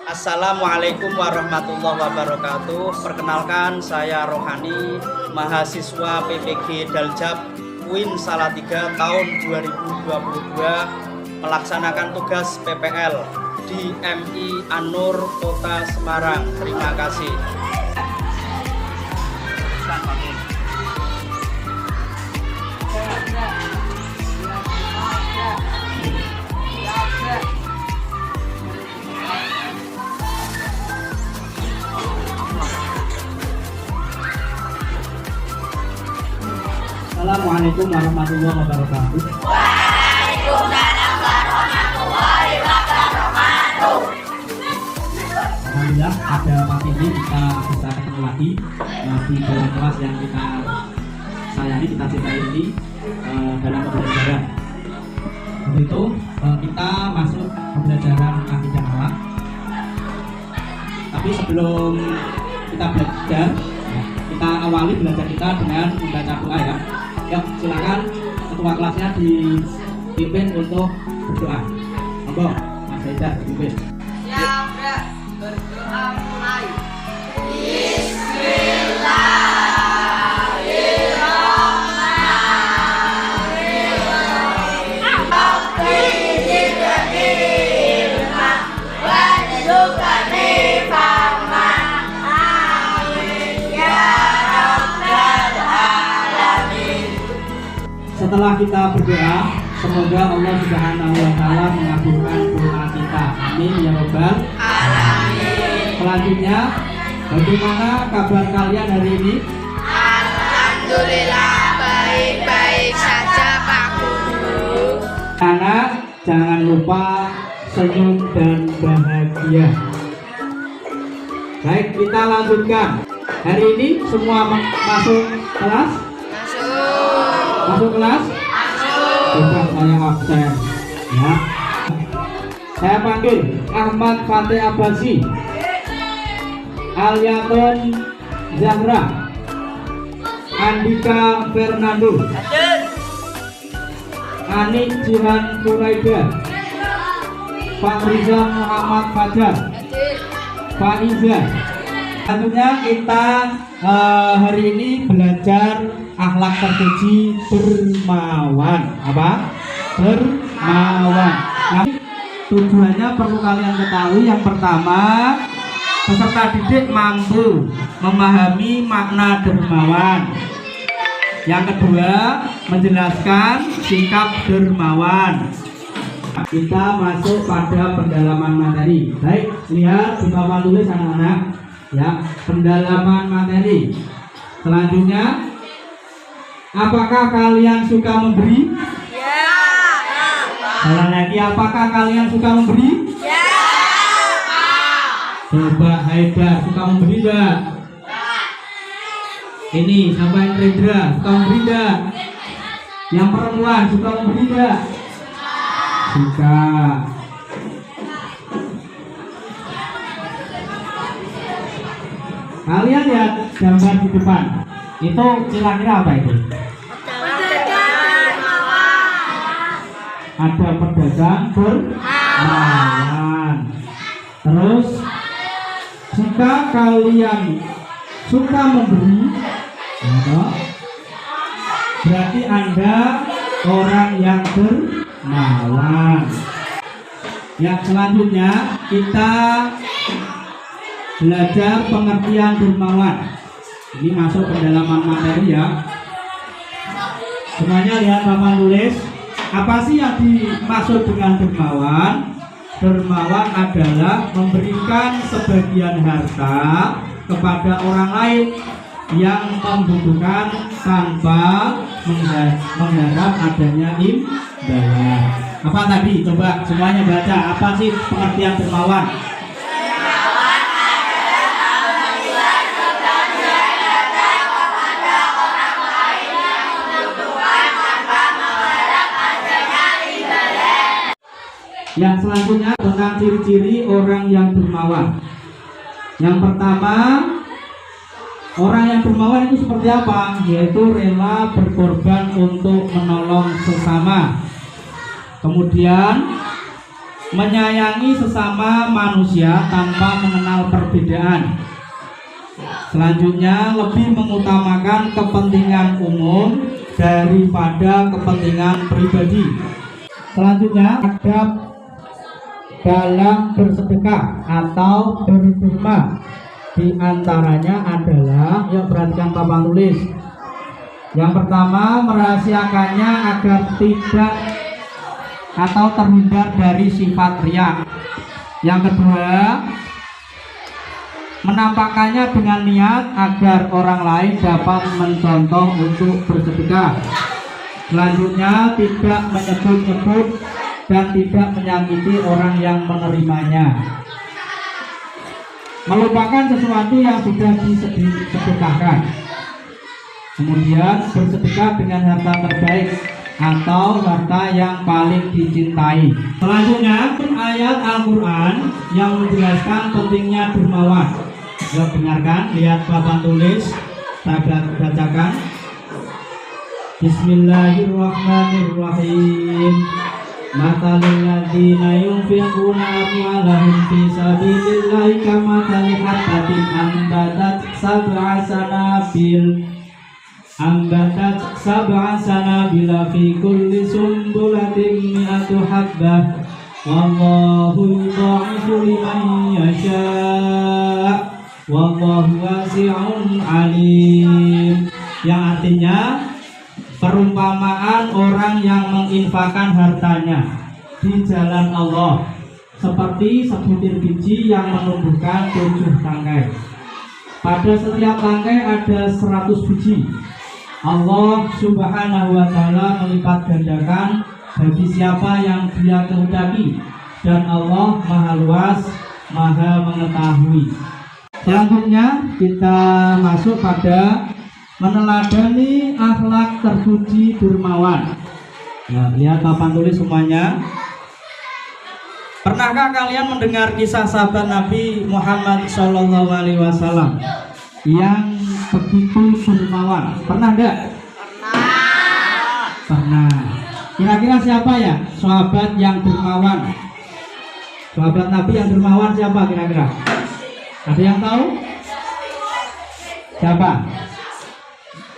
Assalamualaikum warahmatullahi wabarakatuh. Perkenalkan, saya Rohani, mahasiswa PPG Daljab UIN Salatiga tahun 2022, melaksanakan tugas PPL di MI An-Nur Kota Semarang. Terima kasih. Assalamualaikum warahmatullahi wabarakatuh. Waalaikumsalam warahmatullahi wabarakatuh. Alhamdulillah pada pagi ini kita bisa ketemu lagi di dalam kelas yang kita sayangi, kita cintai ini dalam pembelajaran. Begitu kita masuk pembelajaran akidah akhlak. Tapi sebelum kita belajar, kita awali belajar kita dengan membaca doa ya. Ya, silakan ketua kelasnya dipimpin untuk berdoa. Monggo, Mas Haidar dipimpin. Ya, berdoa mulai. Setelah kita berdoa, semoga Allah Subhanahu wa Ta'ala mengabulkan doa kita. Amin ya Rabbal alamin. Selanjutnya, bagaimana kabar kalian hari ini? Alhamdulillah baik-baik saja Pak Guru. Anak, jangan lupa senyum dan bahagia. Baik, kita lanjutkan. Hari ini semua masuk kelas? Masuk kelas? Bukan saya absen ya. Saya panggil Ahmad Fatih Abbasi, Alyatun Zahra, Andika Fernando, Anik Jihan Kuraida, Pak Riza Muhammad Fajar, Pak Iza. Tentunya kita hari ini belajar akhlak terpuji dermawan. Apa? Dermawan. Nah, tujuannya perlu kalian ketahui. Yang pertama, peserta didik mampu memahami makna dermawan. Yang kedua, menjelaskan sikap dermawan. Kita masuk pada pendalaman materi. Baik, lihat di papan tulis anak-anak. Ya, pendalaman materi. Selanjutnya, apakah kalian suka memberi? Ya. Salah lagi, apakah kalian suka memberi? Ya. Coba Haidar, suka memberi enggak? Ini sampai Rendra, suka memberi enggak? Yang perempuan suka memberi enggak? Suka. Kalian lihat gambar di depan. Itu kira-kira apa itu? Ada pedagang berlawan. Terus, jika kalian suka memberi, berarti Anda orang yang dermawan. Yang selanjutnya kita belajar pengertian dermawan. Ini masuk pendalaman materi ya. Semuanya lihat papan tulis. Apa sih yang dimaksud dengan dermawan? Dermawan adalah memberikan sebagian harta kepada orang lain yang membutuhkan tanpa mengharap adanya imbalan. Apa tadi? Coba semuanya baca. Apa sih pengertian dermawan? Yang selanjutnya tentang ciri-ciri orang yang dermawan. Yang pertama, orang yang dermawan itu seperti apa? Yaitu rela berkorban untuk menolong sesama. Kemudian menyayangi sesama manusia tanpa mengenal perbedaan. Selanjutnya, lebih mengutamakan kepentingan umum daripada kepentingan pribadi. Selanjutnya, adab dalam bersedekah atau berderma. Di antaranya adalah, yuk perhatikan papan tulis. Yang pertama, merahasiakannya agar tidak atau terhindar dari sifat riya. Yang kedua, menampakkannya dengan niat agar orang lain dapat mencontoh untuk bersedekah. Selanjutnya, tidak menyebut-nyebut dan tidak menyakiti orang yang menerimanya. Melupakan sesuatu yang sudah disedekahkan. Kemudian bersedekah dengan harta terbaik atau harta yang paling dicintai. Selanjutnya, ayat Al-Quran yang menjelaskan pentingnya dermawan. Ya, dengarkan, lihat papan tulis, saya bacakan. Bismillahirrahmanirrahim. Matalul ladzina yunfiquna amwalahum fi sabilillahi kamathali habbatin ambatat sab'a sanabila fi kulli sumbulatin mi'atu habbah wallahu yudha'ifu liman yasha' wallahu wasi'un alim. Yang artinya, perumpamaan orang yang menginfakkan hartanya di jalan Allah seperti sebutir biji yang menumbuhkan 7 tangkai. Pada setiap tangkai ada 100 biji. Allah Subhanahu wa ta'ala melipat gandakan bagi siapa yang Dia kehendaki, dan Allah Maha Luas, Maha Mengetahui. Selanjutnya kita masuk pada meneladani akhlak terpuji dermawan. Nah, lihat papan tulis semuanya. Pernahkah kalian mendengar kisah sahabat Nabi Muhammad SAW yang begitu dermawan? Pernah enggak? Pernah. Kira-kira siapa ya sahabat yang dermawan? Sahabat Nabi yang dermawan siapa kira-kira? Ada yang tahu? Siapa?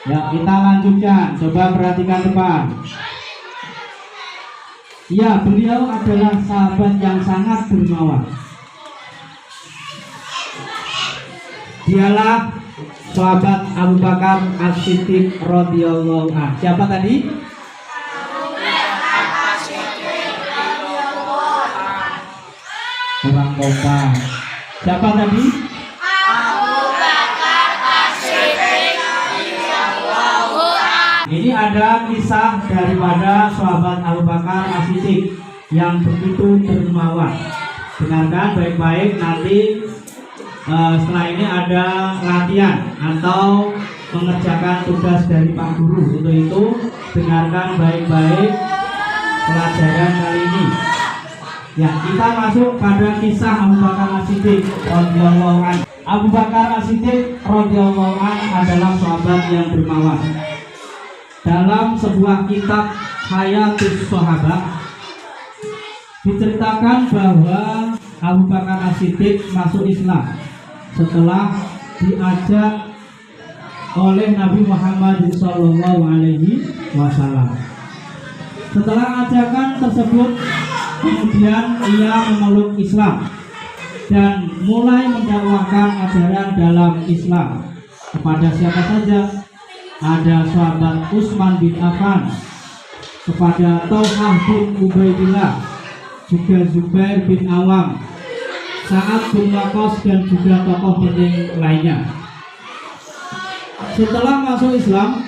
Ya, kita lanjutkan. Coba perhatikan depan. Ya, beliau adalah sahabat yang sangat dermawan. Dialah sahabat Abu Bakar As-Siddiq radhiyallahu anhu. Siapa tadi? Kurang kompak. Siapa tadi? Ini ada kisah daripada sahabat Abu Bakar As-Siddiq yang begitu dermawan. Dengarkan baik-baik, nanti setelah ini ada latihan atau mengerjakan tugas dari Pak Guru. Untuk itu dengarkan baik-baik pelajaran kali ini. Ya, kita masuk pada kisah Abu Bakar As-Siddiq radhiyallahu anhu. Abu Bakar As-Siddiq radhiyallahu anhu adalah sahabat yang dermawan. Dalam sebuah kitab Hayatus Sahabat diceritakan bahwa Abu Bakar As-Siddiq masuk Islam setelah diajak oleh Nabi Muhammad SAW. Setelah ajakan tersebut, kemudian ia memeluk Islam dan mulai mendakwahkan ajaran dalam Islam kepada siapa saja. Ada sahabat Utsman bin Affan, kepada Thalhah bin Ubaidillah, juga Zubair bin Awam, Sa'ad bin Waqqas, dan juga tokoh penting lainnya. Setelah masuk Islam,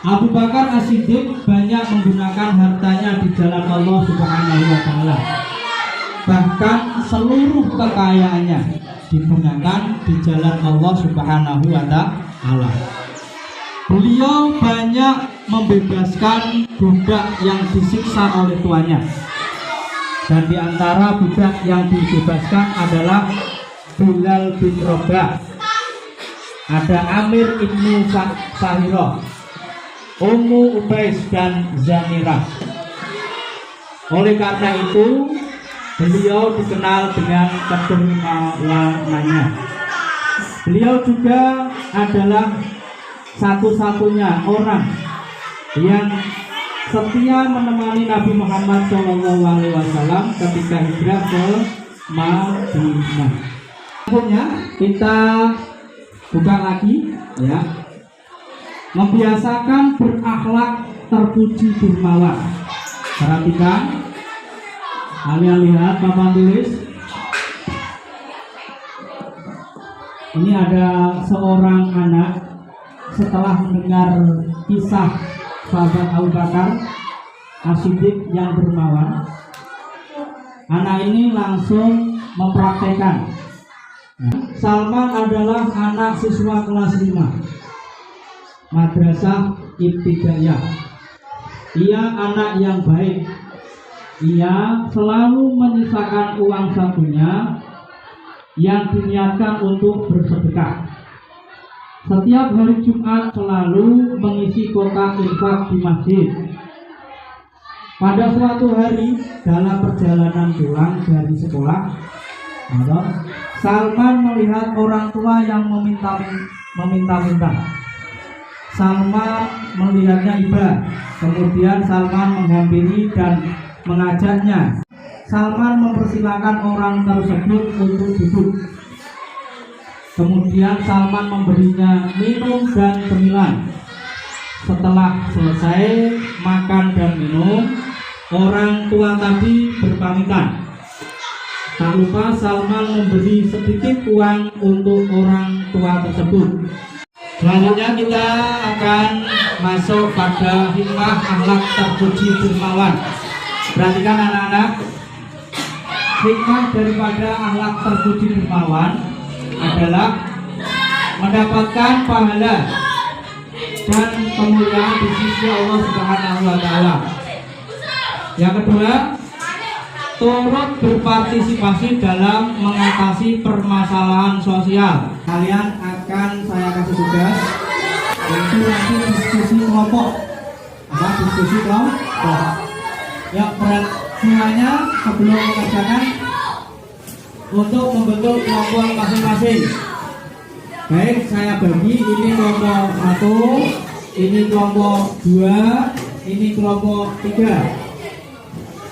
Abu Bakar As-Siddiq banyak menggunakan hartanya di jalan Allah Subhanahu wa ta'ala. Bahkan seluruh kekayaannya digunakan di jalan Allah Subhanahu wa ta'ala. Beliau banyak membebaskan budak yang disiksa oleh tuannya. Dan di antara budak yang dibebaskan adalah Bilal bin Rabah, ada Amir ibnu Sahirah, Ummu Ubais, dan Zamirah. Oleh karena itu, Beliau dikenal dengan kedermawanannya. Beliau juga adalah satu-satunya orang yang setia menemani Nabi Muhammad SAW ketika hijrah ke Madinah. Kita buka lagi ya. Membiasakan berakhlak terpuji dermawan. Perhatikan, kalian lihat papan tulis. Ini ada seorang anak setelah mendengar kisah sahabat Abu Bakar As-Siddiq yang dermawan. Anak ini langsung mempraktekkan. Salman adalah anak siswa kelas 5 Madrasah Ibtidaiyah. Ia anak yang baik. Ia selalu menyisakan uang sakunya yang diniatkan untuk bersedekah. Setiap hari Jumat selalu mengisi kotak infak di masjid. Pada suatu hari dalam perjalanan pulang dari sekolah, Salman melihat orang tua yang meminta-minta. Salman melihatnya iba. Kemudian Salman menghampiri dan mengajaknya. Salman mempersilahkan orang tersebut untuk duduk. Kemudian Salman memberinya minum dan cemilan. Setelah selesai makan dan minum, orang tua tadi berpamitan. Tak lupa Salman memberi sedikit uang untuk orang tua tersebut. Selanjutnya kita akan masuk pada hikmah akhlak terpuji dermawan. Perhatikan anak-anak, hikmah daripada akhlak terpuji dermawan adalah mendapatkan pahala dan kemuliaan di sisi Allah Subhanahu wa Ta'ala. Yang kedua, turut berpartisipasi dalam mengatasi permasalahan sosial. Kalian akan saya kasih tugas yaitu nanti diskusi kelompok. Diskusi kelompok. Ya, berat semuanya sebelum mengerjakan untuk membentuk kelompok masing-masing. Baik, saya bagi ini kelompok 1, ini kelompok 2, ini kelompok 3.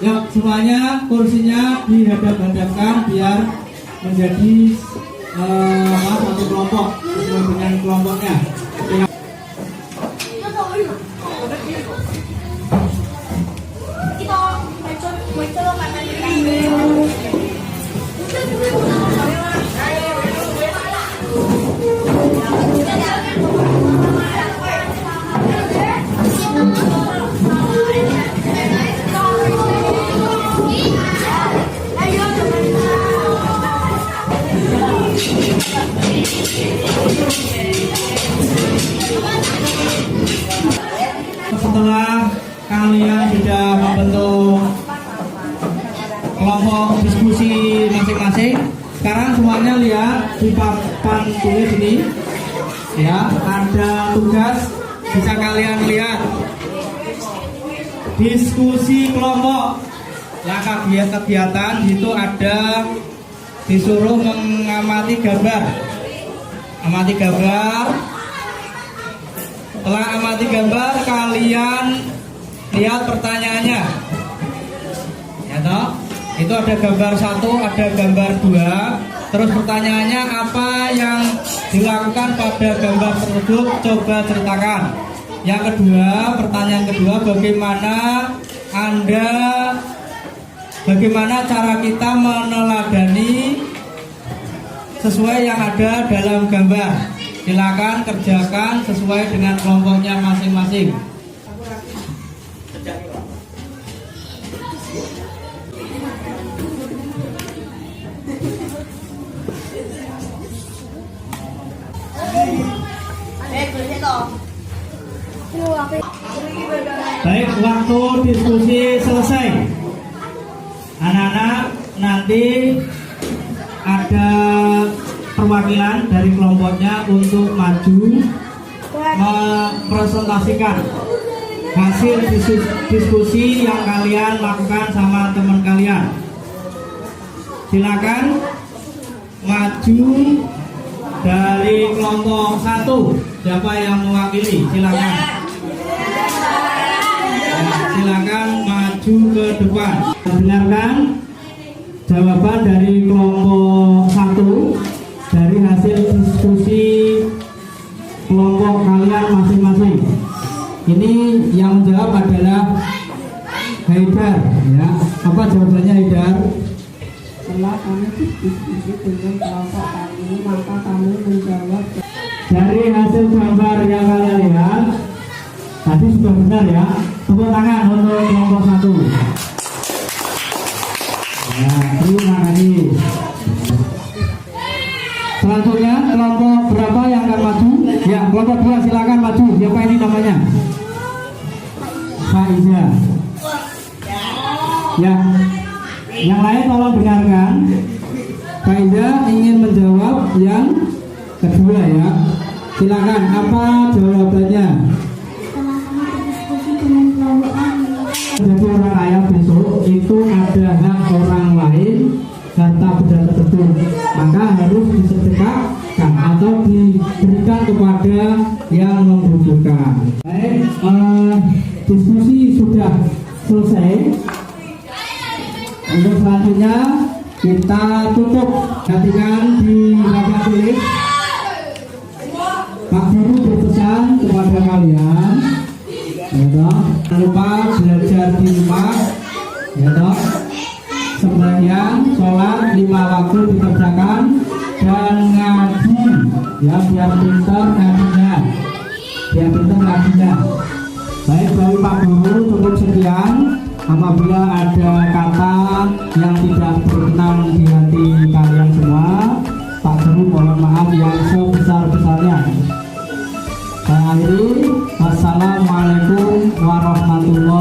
Ya, semuanya kursinya dihadap-hadapkan biar menjadi satu kelompok sesuai dengan kelompoknya. Ya. Setelah kalian sudah membentuk kelompok diskusi masing-masing, sekarang semuanya lihat di papan tulis ini ya, ada tugas bisa kalian lihat diskusi kelompok. Langkah kegiatan itu ada disuruh mengamati gambar. Amati gambar. Setelah amati gambar, kalian lihat pertanyaannya. Ya toh? Itu ada gambar 1, ada gambar 2. Terus pertanyaannya, apa yang dilakukan pada gambar tersebut? Coba ceritakan. Yang kedua, pertanyaan kedua, bagaimana cara kita meneladani sesuai yang ada dalam gambar. Silakan kerjakan sesuai dengan kelompoknya masing-masing. Baik, waktu diskusi selesai. Anak-anak, nanti ada perwakilan dari kelompoknya untuk maju mempresentasikan hasil diskusi yang kalian lakukan sama teman kalian. silakan maju dari kelompok 1. Siapa yang mewakili? Silakan. Ya, silakan maju ke depan. Dengarkan jawaban dari kelompok 1 dari hasil diskusi kelompok kalian masing-masing. Ini yang menjawab adalah Haidar, ya. Apa jawabannya Haidar? Setelah kami berdiskusi dengan kelompok kami, maka kami menjawab. Dari hasil gambar yang kalian lihat tadi sudah benar ya. Tepuk tangan untuk kelompok 1. Ya, terima kasih. Selanjutnya kelompok berapa yang akan maju? Ya, kelompok 2 silakan maju. Siapa ini namanya? Faiza. Ya, yang lain tolong dengarkan. Faiza ingin menjawab yang kedua ya. Silakan, apa jawabannya? Setelah kami berdiskusi dengan kelompok kami, Jadi orang kaya besok itu ada hak orang lain harta benda tersebut, maka harus disedekahkan atau diberikan kepada yang membutuhkan. Baik, diskusi sudah selesai. Untuk selanjutnya kita tutup. Perhatikan di belakang tulis. Pak Guru berpesan kepada kalian, ya toh, jangan lupa belajar di rumah, ya toh, sembahyang, sholat 5 waktu dikerjakan, dan ngaji, ya biar pintar ngajinya, Baik, dari Pak Guru cukup sekian. Apabila ada kata yang tidak berkenan di hati kalian semua, Pak Guru mohon maaf yang sebesar-besarnya. Saya akhiri. Wassalamualaikum warahmatullahi